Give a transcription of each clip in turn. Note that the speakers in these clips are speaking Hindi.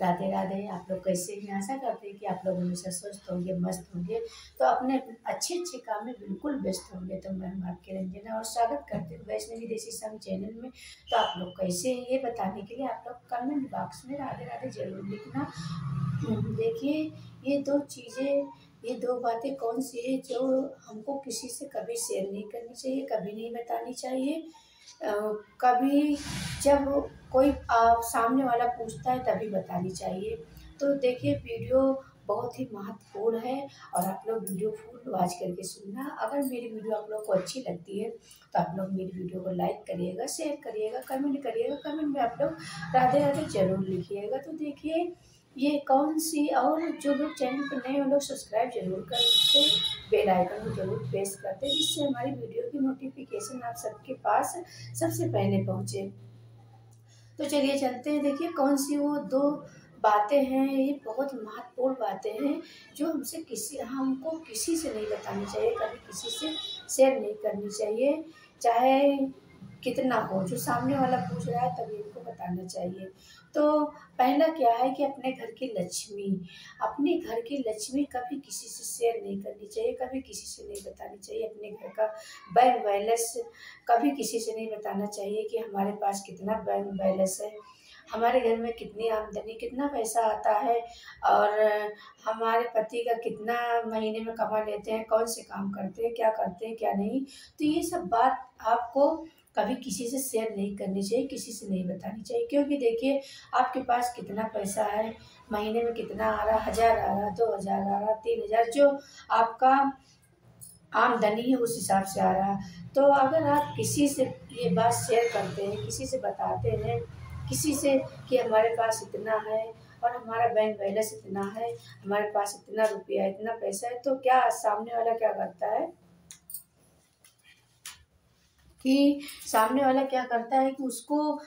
राधे राधे। आप लोग कैसे हैं? आशा करते हैं कि आप लोग हमेशा स्वस्थ होंगे, मस्त होंगे, तो अपने अच्छे अच्छे काम में बिल्कुल व्यस्त होंगे। तो मैं हूँ आपकी रंजना और स्वागत करती हूँ वैष्णवी देसी संग चैनल में। तो आप लोग कैसे हैं ये बताने के लिए आप लोग कमेंट बॉक्स में राधे राधे जरूर लिखना। देखिए, ये दो चीज़ें, ये दो बातें कौन सी है जो हमको किसी से कभी शेयर नहीं करनी चाहिए, कभी नहीं बतानी चाहिए। कभी जब कोई सामने वाला पूछता है तभी बतानी चाहिए। तो देखिए, वीडियो बहुत ही महत्वपूर्ण है और आप लोग वीडियो फुल वॉच करके सुनना। अगर मेरी वीडियो आप लोग को अच्छी लगती है तो आप लोग मेरी वीडियो को लाइक करिएगा, शेयर करिएगा, कमेंट करिएगा। कमेंट में आप लोग राधे राधे जरूर लिखिएगा। तो देखिए, ये कौन सी, और जो लोग चैनल पर नए हैं वो लोग सब्सक्राइब जरूर करते, बेल आइकन को जरूर प्रेस करते, जिससे हमारी वीडियो की नोटिफिकेशन आप सबके पास सबसे पहले पहुँचे। तो चलिए चलते हैं। देखिए, कौन सी वो दो बातें हैं, ये बहुत महत्वपूर्ण बातें हैं जो हमको किसी से नहीं बतानी चाहिए, कभी किसी से शेयर नहीं करनी चाहिए, चाहे कितना हो। जो सामने वाला पूछ रहा है तभी उनको बताना चाहिए। तो पहला क्या है कि अपने घर की लक्ष्मी, अपने घर की लक्ष्मी कभी किसी से शेयर नहीं करनी चाहिए, कभी किसी से नहीं बतानी चाहिए। अपने घर का बैंक बैलेंस कभी किसी से नहीं बताना चाहिए कि हमारे पास कितना बैंक बैलेंस है, हमारे घर में कितनी आमदनी, कितना पैसा आता है, और हमारे पति का कितना महीने में कमा लेते हैं, कौन से काम करते हैं, क्या करते हैं, क्या नहीं। तो ये सब बात आपको कभी किसी से शेयर नहीं करनी चाहिए, किसी से नहीं बतानी चाहिए। क्योंकि देखिए, आपके पास कितना पैसा है, महीने में कितना आ रहा, 1000 आ रहा, 2000 आ रहा, 3000, जो आपका आमदनी है उस हिसाब से आ रहा। तो अगर आप किसी से ये बात शेयर करते हैं, किसी से बताते हैं, किसी से कि हमारे पास इतना है और हमारा बैंक बैलेंस इतना है, हमारे पास इतना रुपया, इतना पैसा है, तो क्या सामने वाला क्या करता है कि सामने वाला क्या करता है कि उसको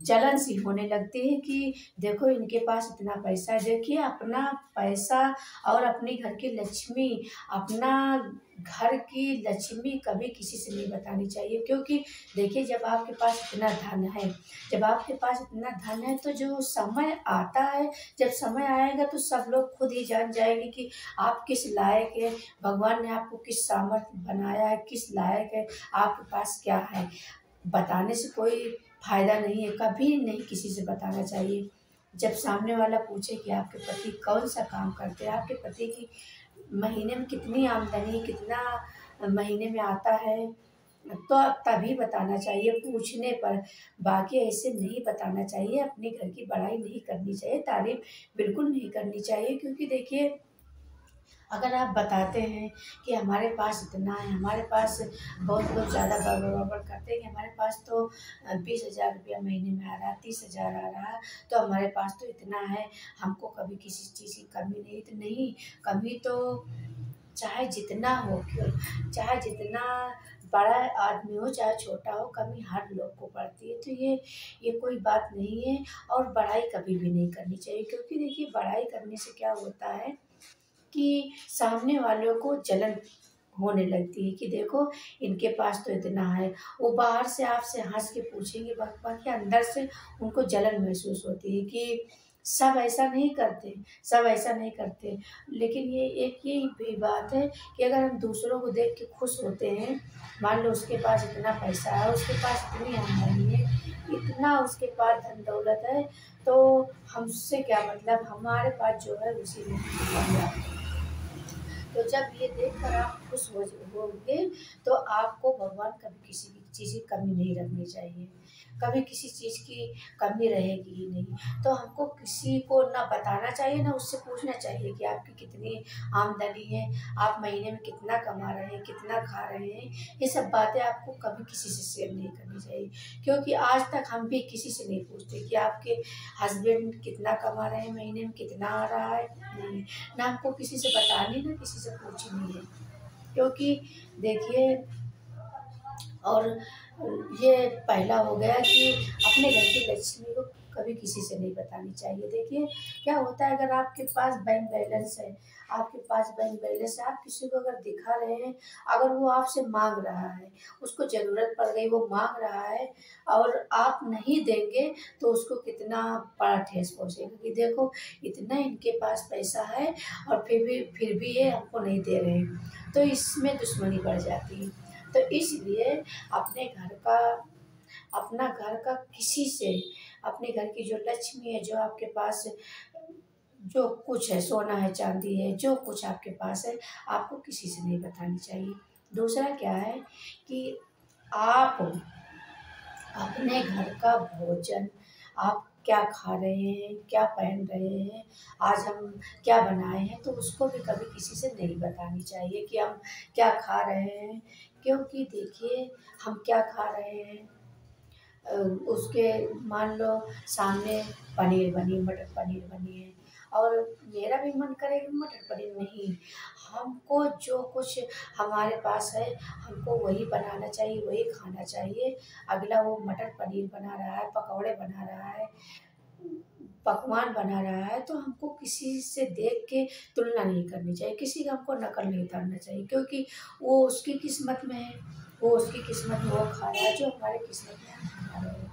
जलन सी होने लगती है कि देखो इनके पास इतना पैसा है। देखिए, अपना पैसा और अपने घर की लक्ष्मी, अपना घर की लक्ष्मी कभी किसी से नहीं बतानी चाहिए। क्योंकि देखिए, जब आपके पास इतना धन है, जब आपके पास इतना धन है, तो जो समय आता है, जब समय आएगा तो सब लोग खुद ही जान जाएंगे कि आप किस लायक है, भगवान ने आपको किस सामर्थ्य बनाया है, किस लायक है, आपके पास क्या है। बताने से कोई फ़ायदा नहीं है, कभी नहीं किसी से बताना चाहिए। जब सामने वाला पूछे कि आपके पति कौन-सा काम करते हैं, आपके पति की महीने में कितनी आमदनी, कितना महीने में आता है, तो तभी बताना चाहिए पूछने पर। बाकी ऐसे नहीं बताना चाहिए। अपने घर की बड़ाई नहीं करनी चाहिए, तारीफ़ बिल्कुल नहीं करनी चाहिए। क्योंकि देखिए, अगर आप बताते हैं कि हमारे पास इतना है, हमारे पास, बहुत लोग ज़्यादा बड़बड़ करते हैं कि हमारे पास तो 20,000 रुपया महीने में आ रहा, 30,000 आ रहा, तो हमारे पास तो इतना है, हमको कभी किसी चीज़ की कमी नहीं। तो नहीं, कमी तो चाहे जितना हो, क्यों चाहे जितना बड़ा आदमी हो चाहे छोटा हो, कमी हर लोग को पड़ती है। तो ये कोई बात नहीं है, और बड़ाई कभी भी नहीं करनी चाहिए। क्योंकि देखिए, बड़ाई करने से क्या होता है कि सामने वालों को जलन होने लगती है कि देखो इनके पास तो इतना है। वो बाहर से आपसे हँस के पूछेंगे, बाकी अंदर से उनको जलन महसूस होती है कि सब ऐसा नहीं करते, सब ऐसा नहीं करते। लेकिन ये एक यही भी बात है कि अगर हम दूसरों को देख के खुश होते हैं, मान लो उसके पास इतना पैसा है, उसके पास इतनी आमदनी है, इतना उसके पास धन दौलत है, तो हमसे क्या मतलब, हमारे पास जो है उसी में हम जाते हैं। तो जब ये देखकर आप खुश होंगे तो आपको भगवान कभी किसी भी चीज़ की कमी नहीं रखनी चाहिए, कभी किसी चीज़ की कमी रहेगी ही नहीं। तो हमको किसी को ना बताना चाहिए, ना उससे पूछना चाहिए कि आपकी कितनी आमदनी है, आप महीने में कितना कमा रहे हैं, कितना खा रहे हैं। ये सब बातें आपको कभी किसी से शेयर नहीं करनी चाहिए। क्योंकि आज तक हम भी किसी से नहीं पूछते कि आपके हस्बैंड कितना कमा रहे हैं, महीने में कितना आ रहा है, नहीं। ना हमको किसी से बतानी, ना किसी से पूछनी है। क्योंकि देखिए, और ये पहला हो गया कि अपने घर की लक्ष्मी को कभी किसी से नहीं बतानी चाहिए। देखिए क्या होता है, अगर आपके पास बैंक बैलेंस है, आपके पास बैंक बैलेंस है, आप किसी को अगर दिखा रहे हैं, अगर वो आपसे मांग रहा है, उसको ज़रूरत पड़ गई, वो मांग रहा है और आप नहीं देंगे, तो उसको कितना बड़ा ठेस पहुँचेगा कि देखो इतना इनके पास पैसा है और फिर भी ये हमको नहीं दे रहे हैं, तो इसमें दुश्मनी बढ़ जाती है। तो इसलिए अपने घर का अपना घर का किसी से, अपने घर की जो लक्ष्मी है, जो आपके पास जो कुछ है, सोना है, चांदी है, जो कुछ आपके पास है, आपको किसी से नहीं बतानी चाहिए। दूसरा क्या है कि आप अपने घर का भोजन, आप क्या खा रहे हैं, क्या पहन रहे हैं, आज हम क्या बनाए हैं, तो उसको भी कभी किसी से नहीं बतानी चाहिए कि हम क्या खा रहे हैं। क्योंकि देखिए हम क्या खा रहे हैं, उसके मान लो सामने पनीर बनी, मटर पनीर बनी है और मेरा भी मन करे कि मटर पनीर नहीं, हमको जो कुछ हमारे पास है हमको वही बनाना चाहिए, वही खाना चाहिए। अगला वो मटर पनीर बना रहा है, पकौड़े बना रहा है, पकवान बना रहा है, तो हमको किसी से देख के तुलना नहीं करनी चाहिए, किसी का हमको नकल नहीं उतारना चाहिए, क्योंकि वो उसकी किस्मत में है, वो उसकी किस्मत में वो खा रहा है, जो हमारे किस्मत में हम खा रहे हैं।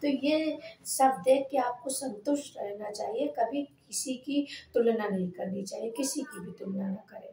तो ये सब देख के आपको संतुष्ट रहना चाहिए, कभी किसी की तुलना नहीं करनी चाहिए, किसी की भी तुलना ना करें,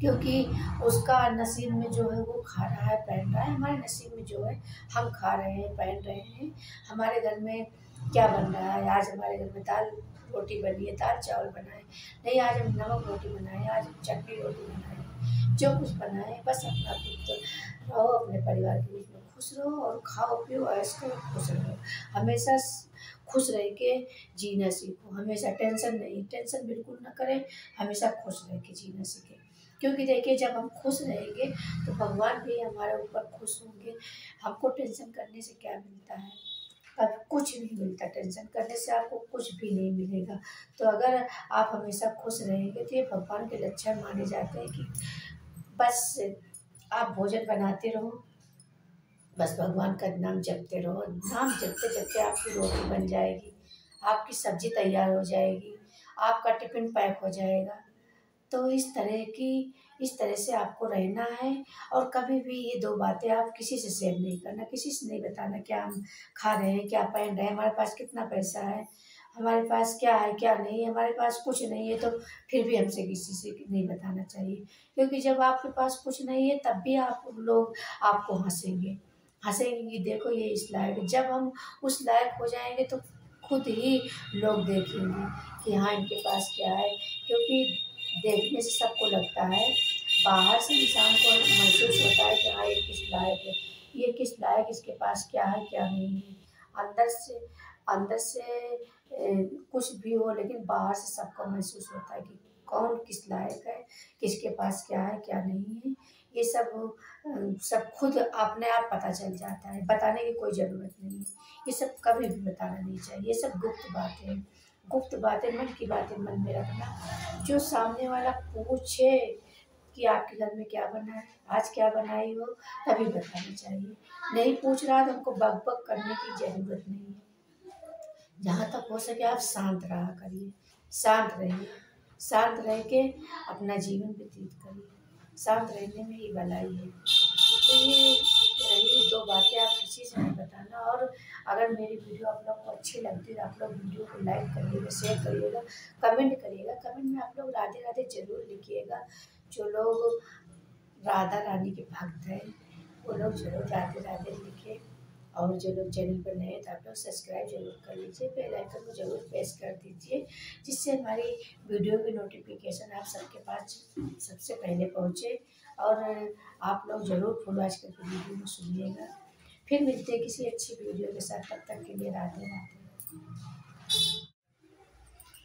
क्योंकि उसका नसीब में जो है वो खा रहा है, पहन रहा है, हमारे नसीब में जो है हम खा रहे हैं, पहन रहे हैं। हमारे घर में क्या बन रहा है, आज हमारे घर में दाल रोटी बनी है, दाल चावल बनाए, नहीं आज हम नमक रोटी बनाए, आज हम चटनी रोटी बनाए, जो कुछ बनाए बस अपना खुद रहो, अपने परिवार के बीच में खुश रहो और खाओ पियो ऐश करो, खुश रहो। हमेशा खुश रह के जीना सीखो, हमेशा टेंशन बिल्कुल ना करें, हमेशा खुश रह के जीना सीखें। क्योंकि देखिए जब हम खुश रहेंगे तो भगवान भी हमारे ऊपर खुश होंगे। हमको टेंशन करने से क्या मिलता है, अब कुछ नहीं मिलता, टेंशन करने से आपको कुछ भी नहीं मिलेगा। तो अगर आप हमेशा खुश रहेंगे तो ये भगवान के लक्षण माने जाते हैं कि बस आप भोजन बनाते रहो, बस भगवान का नाम जपते रहो, नाम जपते जपते आपकी रोटी बन जाएगी, आपकी सब्जी तैयार हो जाएगी, आपका टिफिन पैक हो जाएगा। तो इस तरह से आपको रहना है और कभी भी ये 2 बातें आप किसी से शेयर नहीं करना, किसी से नहीं बताना क्या हम खा रहे हैं, क्या पहन रहे हैं, हमारे पास कितना पैसा है, हमारे पास क्या है, क्या नहीं है, हमारे पास कुछ नहीं है, तो फिर भी हमसे किसी से नहीं बताना चाहिए। क्योंकि जब आपके पास कुछ नहीं है तब भी आप लोग आपको हँसेंगे कि देखो ये इस लायक है। जब हम उस लायक हो जाएँगे तो खुद ही लोग देखेंगे कि हाँ, इनके पास क्या है। क्योंकि देखने से सबको लगता है, बाहर से इंसान को महसूस होता है कि हाँ ये किस लायक है, ये किस लायक, इसके पास क्या है क्या नहीं है। अंदर से कुछ भी हो, लेकिन बाहर से सबको महसूस होता है कि कौन किस लायक है, किसके पास क्या है क्या नहीं है। ये सब खुद अपने आप पता चल जाता है, बताने की कोई ज़रूरत नहीं है। ये सब कभी भी बताना नहीं चाहिए, ये सब गुप्त बातें हैं। गुप्त बातें, मन की बातें मन में रखना। जो सामने वाला पूछे कि आपके घर में क्या बना है, आज क्या बनाई हो, तभी बताना चाहिए। नहीं पूछ रहा तो हमको बक-बक करने की ज़रूरत नहीं है। जहाँ तक हो सके आप शांत रहा करिए, शांत रहिए, शांत रह के अपना जीवन व्यतीत करिए, शांत रहने में ही भलाई है। तो ये रही 2 बातें, आप किसी से नहीं बताना। और अगर मेरी वीडियो आप लोग को अच्छी लगती है तो आप लोग वीडियो को लाइक करिएगा, शेयर करिएगा, कमेंट करिएगा। कमेंट में आप लोग राधे राधे ज़रूर लिखिएगा। जो लोग राधा रानी के भक्त हैं वो लोग ज़रूर राधे राधे लिखें, और जो लोग चैनल पर नए हैं तो आप लोग सब्सक्राइब ज़रूर कर लीजिए, बेल आइकन को ज़रूर प्रेस कर दीजिए, जिससे हमारी वीडियो की नोटिफिकेशन आप सबके पास सबसे पहले पहुँचे। और आप लोग ज़रूर फुल वॉच करके वीडियो को सुनिएगा। फिर मिलते हैं किसी अच्छी वीडियो के साथ, तब तक के लिए राधे राधे।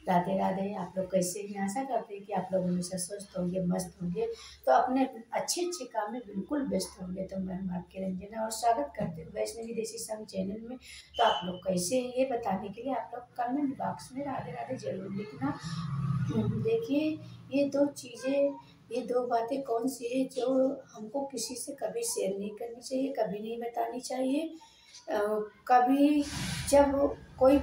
राधे राधे। आप लोग कैसे हैं, आशा करते हैं कि आप लोग हमेशा स्वस्थ होंगे, मस्त होंगे, तो अपने अच्छे अच्छे काम में बिल्कुल व्यस्त होंगे। तो मैं हूँ आपकी रंजना और स्वागत करती हूँ वैष्णवी देसी संग चैनल में। तो आप लोग कैसे हैं ये बताने के लिए आप लोग कमेंट बॉक्स में राधे राधे जरूर लिखना। देखिए ये दो बातें कौन सी है जो हमको किसी से कभी शेयर नहीं करनी चाहिए, कभी नहीं बतानी चाहिए। कभी जब कोई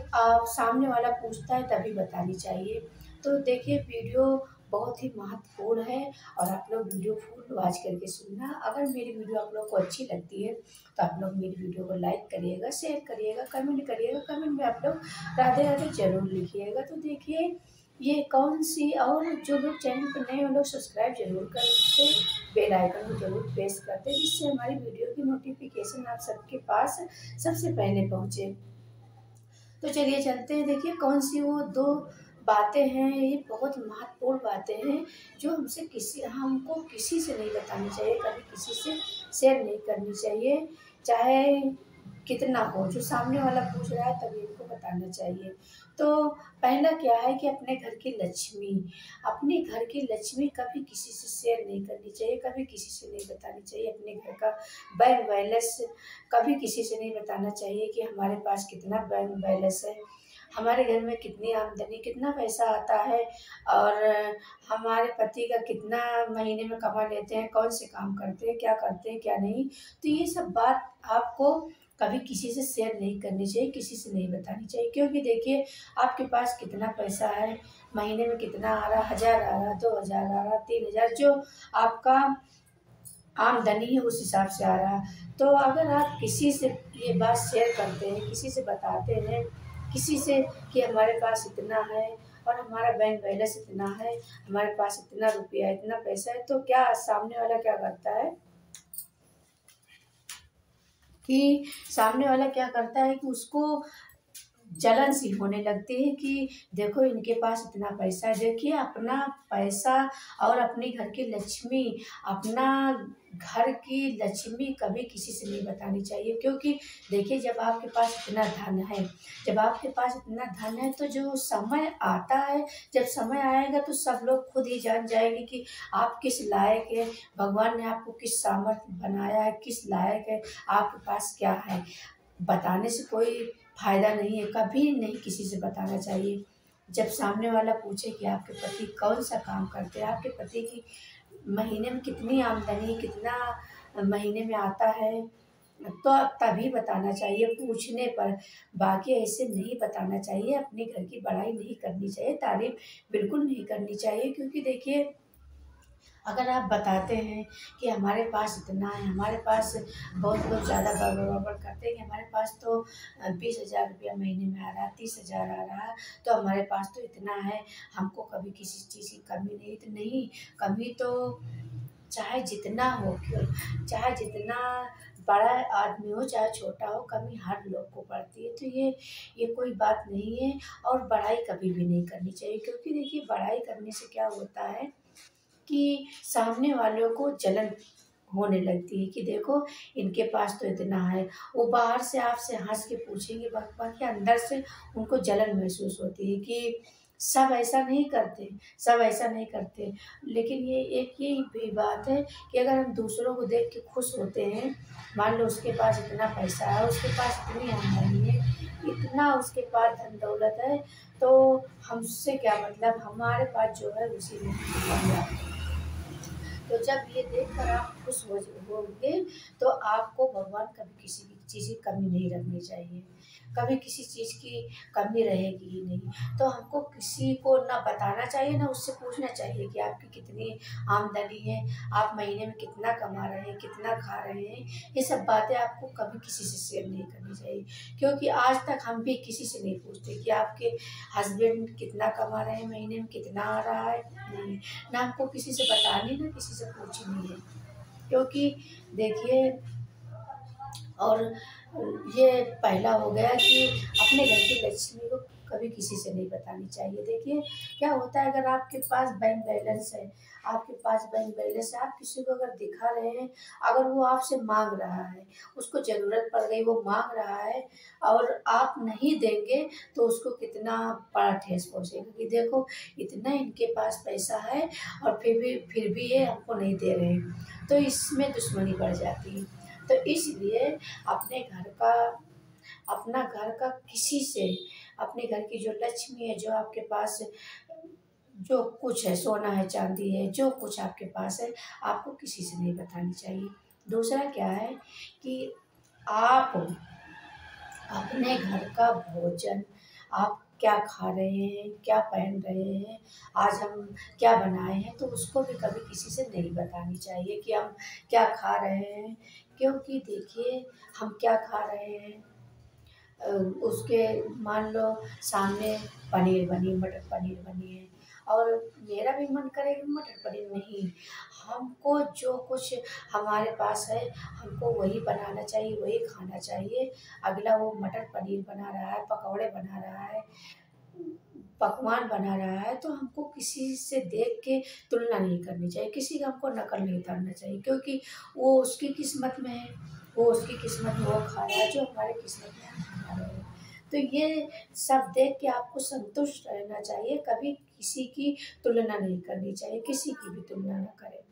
सामने वाला पूछता है तभी बतानी चाहिए। तो देखिए वीडियो बहुत ही महत्वपूर्ण है और आप लोग वीडियो फुल वॉच करके सुनना। अगर मेरी वीडियो आप लोग को अच्छी लगती है तो आप लोग मेरी वीडियो को लाइक करिएगा, शेयर करिएगा, कमेंट करिएगा। कमेंट में आप लोग राधे राधे ज़रूर लिखिएगा। तो देखिए ये कौन सी, और जो लोग चैनल पर नए हैं वो लोग सब्सक्राइब जरूर करते, बेल आइकन को जरूर प्रेस करते, जिससे हमारी वीडियो की नोटिफिकेशन आप सबके पास सबसे पहले पहुँचे। तो चलिए चलते हैं। देखिए कौन सी वो दो बातें हैं, ये बहुत महत्वपूर्ण बातें हैं जो हमको किसी से नहीं बतानी चाहिए, कभी किसी से शेयर नहीं करनी चाहिए, चाहे कितना हो। जो सामने वाला पूछ रहा है तभी इनको बताना चाहिए। तो पहला क्या है कि अपने घर की लक्ष्मी कभी किसी से शेयर नहीं करनी चाहिए, कभी किसी से नहीं बतानी चाहिए। अपने घर का बैंक बैलेंस कभी किसी से नहीं बताना चाहिए कि हमारे पास कितना बैंक बैलेंस है, हमारे घर में कितनी आमदनी, कितना पैसा आता है, और हमारे पति का कितना महीने में कमा लेते हैं, कौन से काम करते हैं, क्या नहीं। तो ये सब बात आपको कभी किसी से शेयर नहीं करनी चाहिए, किसी से नहीं बतानी चाहिए। क्योंकि देखिए आपके पास कितना पैसा है, महीने में कितना आ रहा, 1000 आ रहा, 2000 आ रहा, 3000, जो आपका आमदनी है उस हिसाब से आ रहा। तो अगर आप किसी से ये बात शेयर करते हैं, किसी से बताते हैं, किसी से कि हमारे पास इतना है और हमारा बैंक बैलेंस इतना है, हमारे पास इतना रुपया, इतना पैसा है, तो क्या सामने वाला क्या करता है कि उसको जलन सी होने लगती है कि देखो इनके पास इतना पैसा है। देखिए अपना पैसा और अपने घर की लक्ष्मी, अपना घर की लक्ष्मी कभी किसी से नहीं बतानी चाहिए। क्योंकि देखिए जब आपके पास इतना धन है तो जो समय आता है, जब समय आएगा तो सब लोग खुद ही जान जाएंगे कि आप किस लायक है, भगवान ने आपको किस सामर्थ्य बनाया है, किस लायक है, आपके पास क्या है। बताने से कोई फ़ायदा नहीं है, कभी नहीं किसी से बताना चाहिए। जब सामने वाला पूछे कि आपके पति कौन सा काम करते हैं, आपके पति की महीने में कितनी आमदनी, कितना महीने में आता है, तो अब तभी बताना चाहिए पूछने पर। बाकी ऐसे नहीं बताना चाहिए। अपने घर की बड़ाई नहीं करनी चाहिए, तारीफ बिल्कुल नहीं करनी चाहिए। क्योंकि देखिए अगर आप बताते हैं कि हमारे पास इतना है, हमारे पास, बहुत लोग ज़्यादा बड़बड़ करते हैं कि हमारे पास तो 20,000 रुपया महीने में आ रहा, 30,000 आ रहा, तो हमारे पास तो इतना है, हमको कभी किसी चीज़ की कमी नहीं। तो नहीं, कमी तो चाहे जितना हो, चाहे जितना बड़ा आदमी हो चाहे छोटा हो, कमी हर लोग को पड़ती है। तो ये कोई बात नहीं है, और बड़ाई कभी भी नहीं करनी चाहिए। क्योंकि देखिए बड़ाई करने से क्या होता है कि सामने वालों को जलन होने लगती है कि देखो इनके पास तो इतना है। वो बाहर से आपसे हंस के पूछेंगे, बाकी अंदर से उनको जलन महसूस होती है कि सब ऐसा नहीं करते। लेकिन ये एक ही भी बात है कि अगर हम दूसरों को देख के खुश होते हैं, मान लो उसके पास इतना पैसा है, उसके पास इतनी आमदनी है, इतना उसके पास धन दौलत है, तो हमसे क्या मतलब, हमारे पास जो है उसी में हम जाते हैं। तो जब ये देखकर आप खुश होंगे तो आपको भगवान कभी किसी भी चीज़ की कमी नहीं रखनी चाहिए, कभी किसी चीज़ की कमी रहेगी ही नहीं। तो हमको किसी को ना बताना चाहिए, ना उससे पूछना चाहिए कि आपकी कितनी आमदनी है, आप महीने में कितना कमा रहे हैं, कितना खा रहे हैं। ये सब बातें आपको कभी किसी से शेयर नहीं करनी चाहिए। क्योंकि आज तक हम भी किसी से नहीं पूछते कि आपके हस्बैंड कितना कमा रहे हैं, महीने में कितना आ रहा है, नहीं, ना हमको किसी से बतानी, ना किसी से पूछनी है। क्योंकि देखिए, और ये पहला हो गया कि अपने घर की लक्ष्मी को कभी किसी से नहीं बतानी चाहिए। देखिए क्या होता है, अगर आपके पास बैंक बैलेंस है, आप किसी को अगर दिखा रहे हैं, अगर वो आपसे मांग रहा है, उसको ज़रूरत पड़ गई, वो मांग रहा है और आप नहीं देंगे, तो उसको कितना बड़ा ठेस पहुँचेगा कि देखो इतना इनके पास पैसा है और फिर भी ये हमको नहीं दे रहे हैं। तो इसमें दुश्मनी बढ़ जाती है। तो इसलिए अपना घर का किसी से, अपने घर की जो लक्ष्मी है, जो आपके पास जो कुछ है, सोना है, चांदी है, जो कुछ आपके पास है, आपको किसी से नहीं बतानी चाहिए। दूसरा क्या है कि आप अपने घर का भोजन आप क्या खा रहे हैं, क्या पहन रहे हैं, आज हम क्या बनाए हैं, तो उसको भी कभी किसी से नहीं बतानी चाहिए कि हम क्या खा रहे हैं। क्योंकि देखिए, हम क्या खा रहे हैं, उसके मान लो सामने पनीर बनी, मटर पनीर बनी है, और मेरा भी मन करे कि मटर पनीर नहीं, हमको जो कुछ हमारे पास है हमको वही बनाना चाहिए, वही खाना चाहिए। अगला वो मटर पनीर बना रहा है, पकौड़े बना रहा है, पकवान बना रहा है, तो हमको किसी से देख के तुलना नहीं करनी चाहिए, किसी का हमको नकल नहीं उतारना चाहिए, क्योंकि वो उसकी किस्मत में है, वो उसकी किस्मत में वो खा रहा है, जो हमारे किस्मत में हम खा रहे हैं। तो ये सब देख के आपको संतुष्ट रहना चाहिए, कभी किसी की तुलना नहीं करनी चाहिए, किसी की भी तुलना ना करें,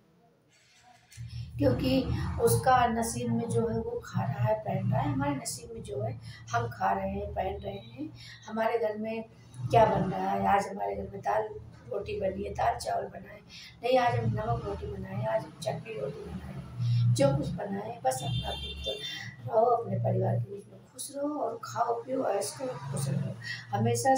क्योंकि उसका नसीब में जो है वो खा रहा है, पहन रहा है, हमारे नसीब में जो है हम खा रहे हैं, पहन रहे हैं। हमारे घर में क्या बन रहा है, आज हमारे घर में दाल रोटी बनी है, दाल चावल बनाए, नहीं आज हम नमक रोटी बनाए, आज हम चटनी रोटी बनाए, जो कुछ बनाए बस अपना खुद रहो, अपने परिवार के बीच में खुश रहो और खाओ पियो ऐश करो, खुश रहो। हमेशा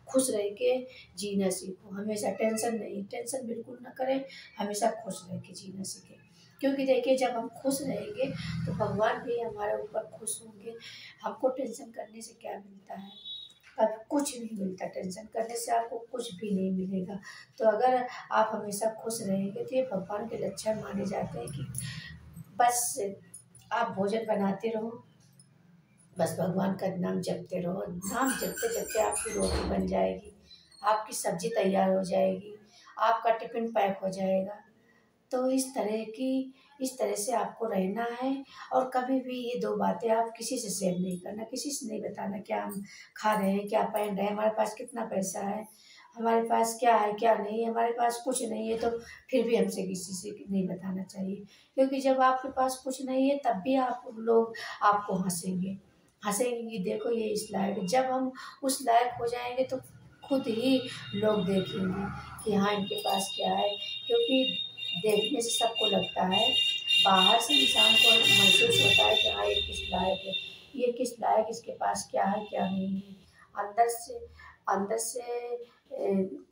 खुश रह के जीना सीखो, हमेशा टेंशन नहीं, टेंशन बिल्कुल ना करें, हमेशा खुश रह के जीना सीखें। क्योंकि देखिए, जब हम खुश रहेंगे तो भगवान भी हमारे ऊपर खुश होंगे। हमको टेंशन करने से क्या मिलता है, अब कुछ नहीं मिलता, टेंशन करने से आपको कुछ भी नहीं मिलेगा। तो अगर आप हमेशा खुश रहेंगे तो ये भगवान के लक्षण माने जाते हैं कि बस आप भोजन बनाते रहो, बस भगवान का नाम जपते रहो, नाम जपते जपते आपकी रोटी बन जाएगी, आपकी सब्जी तैयार हो जाएगी, आपका टिफिन पैक हो जाएगा। तो इस तरह से आपको रहना है, और कभी भी ये 2 बातें आप किसी से शेयर नहीं करना, किसी से नहीं बताना क्या हम खा रहे हैं, क्या पहन रहे हैं, हमारे पास कितना पैसा है, हमारे पास क्या है, क्या नहीं है, हमारे पास कुछ नहीं है, तो फिर भी हमसे किसी से नहीं बताना चाहिए। क्योंकि जब आपके पास कुछ नहीं है तब भी आप लोग आपको हँसेंगे, हँसेंगे कि देखो ये इस लायक है। जब हम उस लायक हो जाएँगे तो खुद ही लोग देखेंगे कि हाँ, इनके पास क्या है। क्योंकि देखने से सबको लगता है, बाहर से इंसान को महसूस होता है कि हाँ, ये किस लायक है, ये किस लायक, इसके पास क्या है, क्या नहीं है। अंदर से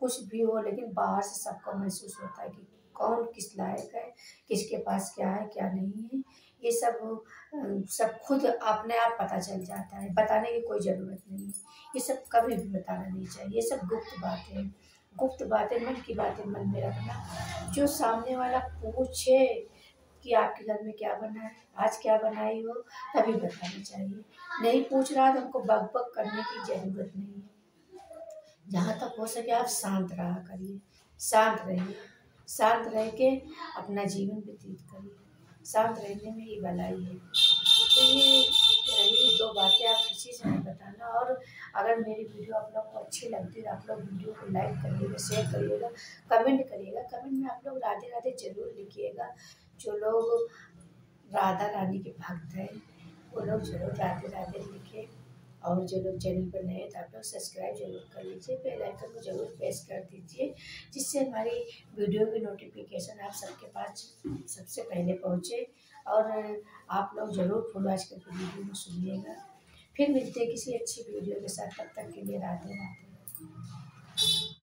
कुछ भी हो, लेकिन बाहर से सबको महसूस होता है कि कौन किस लायक है, किसके पास क्या है, क्या नहीं है। ये सब खुद अपने आप पता चल जाता है, बताने की कोई ज़रूरत नहीं है। ये सब कभी भी बताना नहीं चाहिए, ये सब गुप्त बातें हैं। गुप्त बातें, मन की बातें मन में रखना। जो सामने वाला पूछे कि आपके घर में क्या बना है, आज क्या बनाई हो, तभी बताना चाहिए। नहीं पूछ रहा तो हमको बक-बक करने की ज़रूरत नहीं है। जहाँ तक हो सके आप शांत रहा करिए, शांत रहिए, शांत रह के अपना जीवन व्यतीत करिए, शांत रहने में ही भलाई है। तो ये रही 2 बातें, आप किसी से नहीं बताना। और अगर मेरी वीडियो आप लोग को अच्छी लगती है तो आप लोग वीडियो को लाइक करिएगा, शेयर करिएगा, कमेंट करिएगा। कमेंट में आप लोग राधे राधे ज़रूर लिखिएगा। जो लोग राधा रानी के भक्त हैं वो लोग ज़रूर राधे राधे लिखें, और जो लोग चैनल पर नए हैं तो आप लोग सब्सक्राइब ज़रूर कर लीजिए, बेल आइकन को ज़रूर प्रेस कर दीजिए, जिससे हमारी वीडियो की नोटिफिकेशन आप सबके पास सबसे पहले पहुँचे। और आप लोग ज़रूर फुल वॉच करके वीडियो को सुनिएगा। फिर मिलते हैं किसी अच्छी वीडियो के साथ, तब तक के लिए राधे राधे।